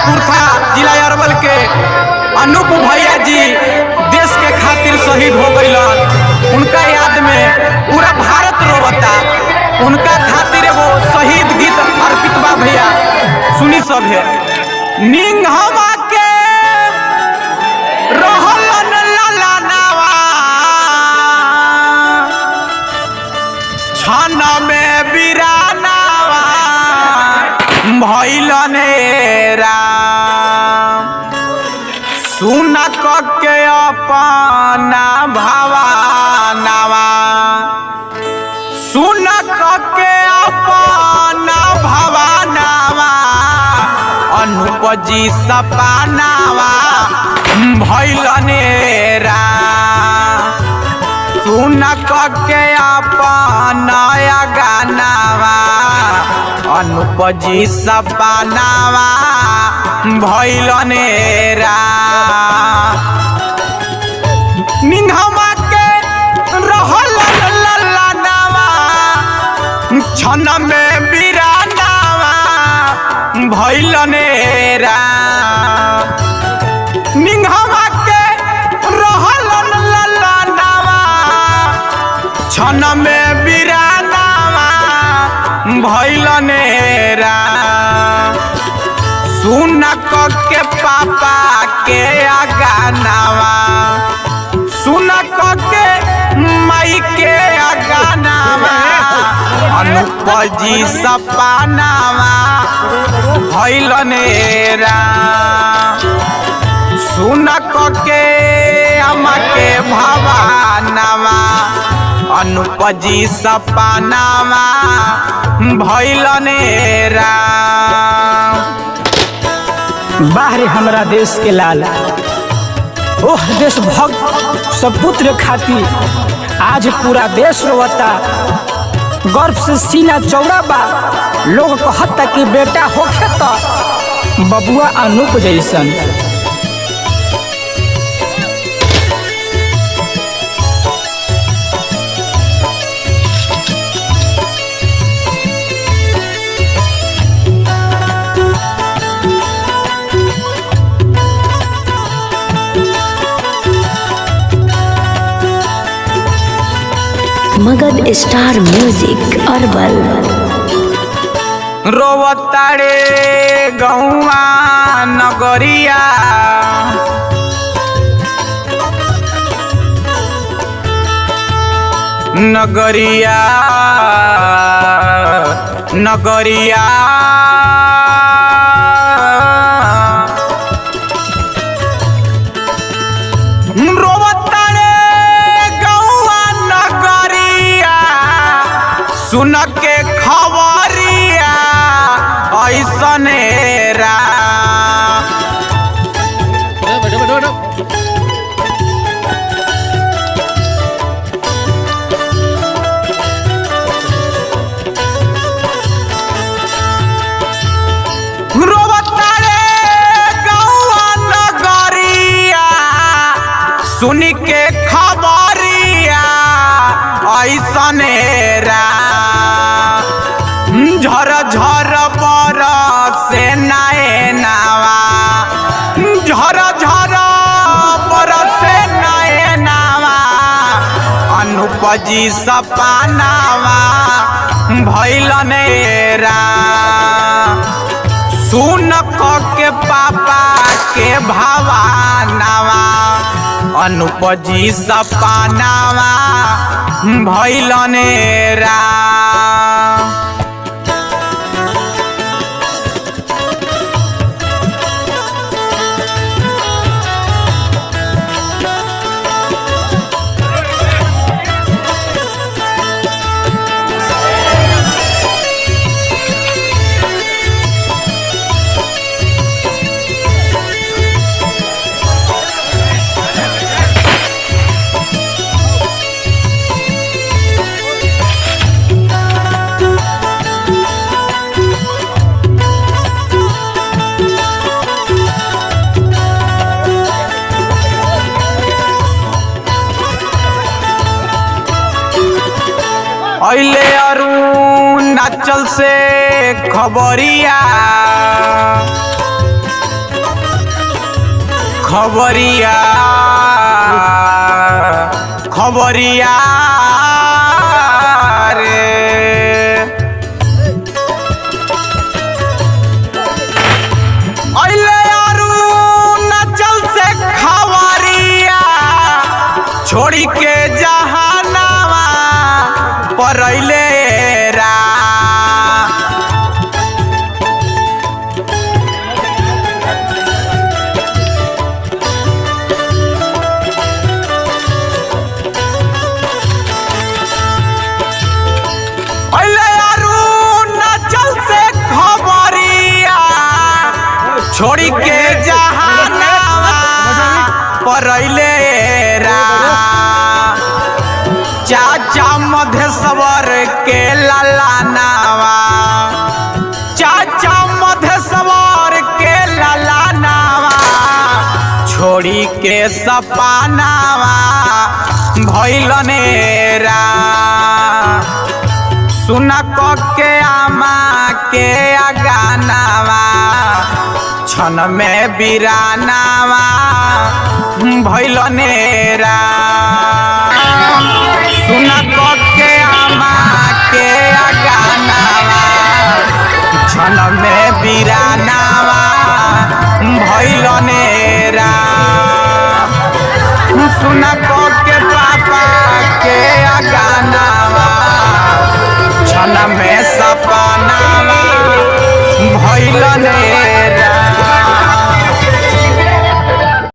पुरखा जिला अरवल के अनूप भैया जी देश के खातिर शहीद हो गइलन। उनका याद में पूरा भारत रोवता। उनका खातिर वो शहीद गीत अर्पित बा भैया, सुनी सब है। निंगहवा के रहलन ललनावा छन में बिरानावा भइलन राम। सुन के अपना भवानावा, सुन के अपना भवानावा अनूप जी सपनावा भइलन राम। सुन के अपना गानावा अनूप जी सपनावा भइलन राम। निंगहवा के रहलन ललनावा छन में बिरानावा भइलन राम। निंगहवा के रहलन ललनावा छन में बिरानावा भइलन राम। सुन के पापा के गानावा, सुन के माई के गानावा अनूप जी सपनावा भइलन राम। सुन के अम्मा के भवानावा अनूप जी सपनावा भइलन राम। बाहरे हमरा देश के लाल, ओह देश भक्त सपुत्र खातिर आज पूरा देश रोवता। गर्व से सीना चौड़ा बा, लोग कहता कि बेटा होखे तो बबुआ अनूप जैसन। Magadh star music Arwal. रोवतारे गौआ नगरिया नगरिया नगरिया सुन के खबरिया ऐसन राम। रोवतारे गौआ नगरिया सुन के खबरिया ऐसन राम। झर झर बरसे नैनावा, झर झर बरसे नैनावा अनूप जी सपनावा भइलन राम। सुन के पापा के भवानावा अनूप जी सपनावा भइलन राम। अइले अरुणाचल से खबरिया खबरिया खबरिया रे अइले अरुणाचल से खबरिया छोड़ी के जहानावा परैले रा छोड़ी के जहानावा परैले रा चाचा मधेश्वर के ललानावा चाचा मधेश्वर के ललानावा छोड़ी के सपानावा भइलने रा सुना के आमा के अगानावा छन में बिरानावा भइलने रा सुना के आमा के अगानावा छन में बिराना